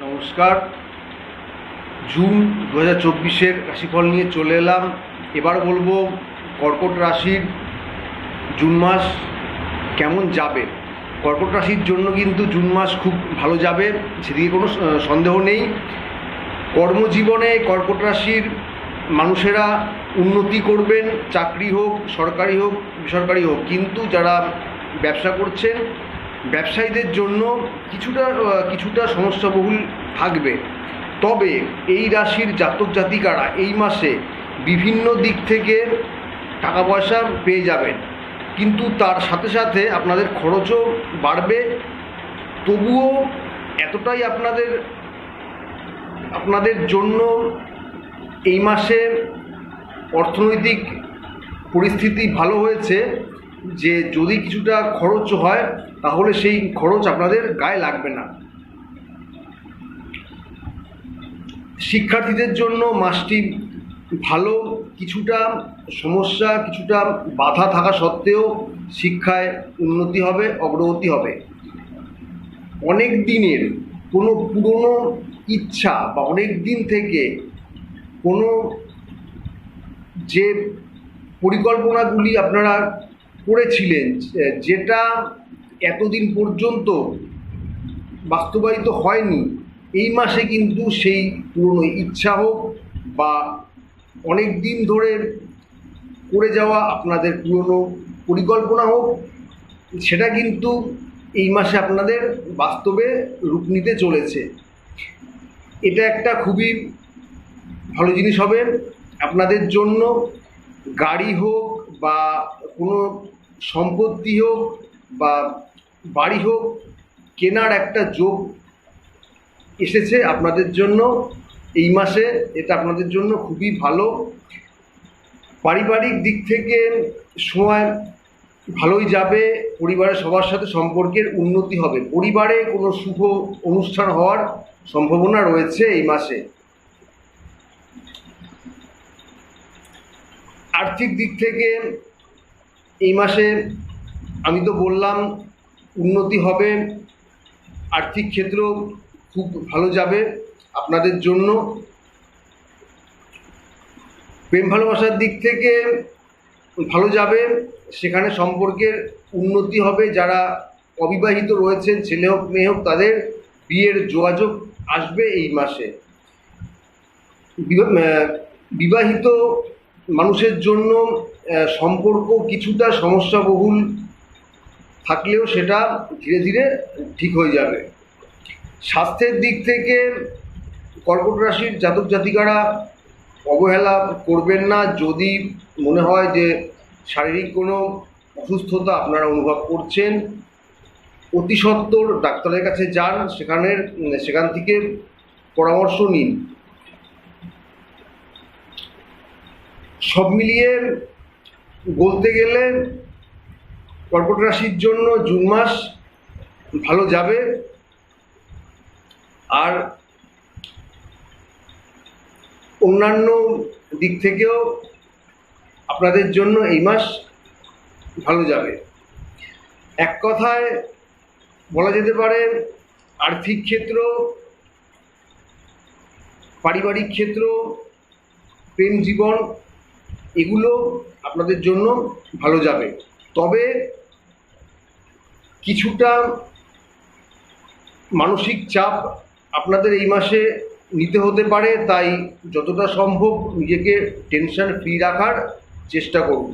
নমস্কার। জুন 2024-এর রাশিফল নিয়ে চলে এলাম। এবার বলবো কর্কট রাশির জুন মাস কেমন যাবে। কর্কট রাশির জন্য কিন্তু জুন মাস খুব ভালো যাবে, সেদিকে কোনো সন্দেহ নেই। কর্মজীবনে কর্কট রাশির মানুষেরা উন্নতি করবেন, চাকরি হোক, সরকারি হোক, বেসরকারি হোক। কিন্তু যারা ব্যবসা করছেন, ব্যবসায়ীদের জন্য কিছুটা সমস্যাবহুল থাকবে। তবে এই রাশির জাতক জাতিকারা এই মাসে বিভিন্ন দিক থেকে টাকা পয়সা পেয়ে যাবেন, কিন্তু তার সাথে সাথে আপনাদের খরচও বাড়বে। তবুও এতটাই আপনাদের জন্য এই মাসে অর্থনৈতিক পরিস্থিতি ভালো হয়েছে যে যদি কিছুটা খরচ হয় তাহলে সেই খরচ আপনাদের গায়ে লাগবে না। শিক্ষার্থীদের জন্য মাসটি ভালো। কিছুটা সমস্যা, কিছুটা বাধা থাকা সত্ত্বেও শিক্ষায় উন্নতি হবে, অগ্রগতি হবে। অনেক দিনের কোনো পুরনো ইচ্ছা বা অনেক দিন থেকে কোনো যে পরিকল্পনাগুলি আপনারা করেছিলেন, যেটা এতদিন পর্যন্ত বাস্তবায়িত হয়নি, এই মাসে কিন্তু সেই পুরনো ইচ্ছা হোক বা অনেক দিন ধরে করে যাওয়া আপনাদের পুরনো পরিকল্পনা হোক, সেটা কিন্তু এই মাসে আপনাদের বাস্তবে রূপ নিতে চলেছে। এটা একটা খুবই ভালো জিনিস হবে আপনাদের জন্য। গাড়ি হোক বা কোনো সম্পত্তি হোক বা বাড়ি হোক, কেনার একটা যোগ এসেছে আপনাদের জন্য এই মাসে। এটা আপনাদের জন্য খুবই ভালো। পারিবারিক দিক থেকে সময় ভালোই যাবে। পরিবারের সবার সাথে সম্পর্কের উন্নতি হবে। পরিবারে কোনো শুভ অনুষ্ঠান হওয়ার সম্ভাবনা রয়েছে এই মাসে। আর্থিক দিক থেকে এই মাসে আমি তো বললাম উন্নতি হবে, আর্থিক ক্ষেত্র খুব ভালো যাবে আপনাদের জন্য। প্রেম ভালোবাসার দিক থেকে ভালো যাবে, সেখানে সম্পর্কের উন্নতি হবে। যারা অবিবাহিত রয়েছেন, ছেলে হোক মেয়ে হোক, তাদের বিয়ের যোগাযোগ আসবে এই মাসে। বিবাহিত মানুষের জন্য সম্পর্ক কিছুটা সমস্যাবহুল থাকলেও সেটা ধীরে ধীরে ঠিক হয়ে যাবে। স্বাস্থ্যের দিক থেকে কর্কট রাশির জাতক জাতিকারা অবহেলা করবেন না। যদি মনে হয় যে শারীরিক কোনো অসুস্থতা আপনারা অনুভব করছেন, অতি সত্বর ডাক্তারের কাছে যান, সেখান থেকে পরামর্শ নিন। সব মিলিয়ে বলতে গেলে কর্কট রাশির জন্য জুন মাস ভালো যাবে। আর অন্যান্য দিক থেকেও আপনাদের জন্য এই মাস ভালো যাবে। এক কথায় বলা যেতে পারে আর্থিক ক্ষেত্র, পারিবারিক ক্ষেত্র, প্রেম জীবন, এগুলো আপনাদের জন্য ভালো যাবে। তবে কিছুটা মানসিক চাপ আপনাদের এই মাসে নিতে হতে পারে, তাই যতটা সম্ভব নিজেকে টেনশন ফ্রি রাখার চেষ্টা করুন।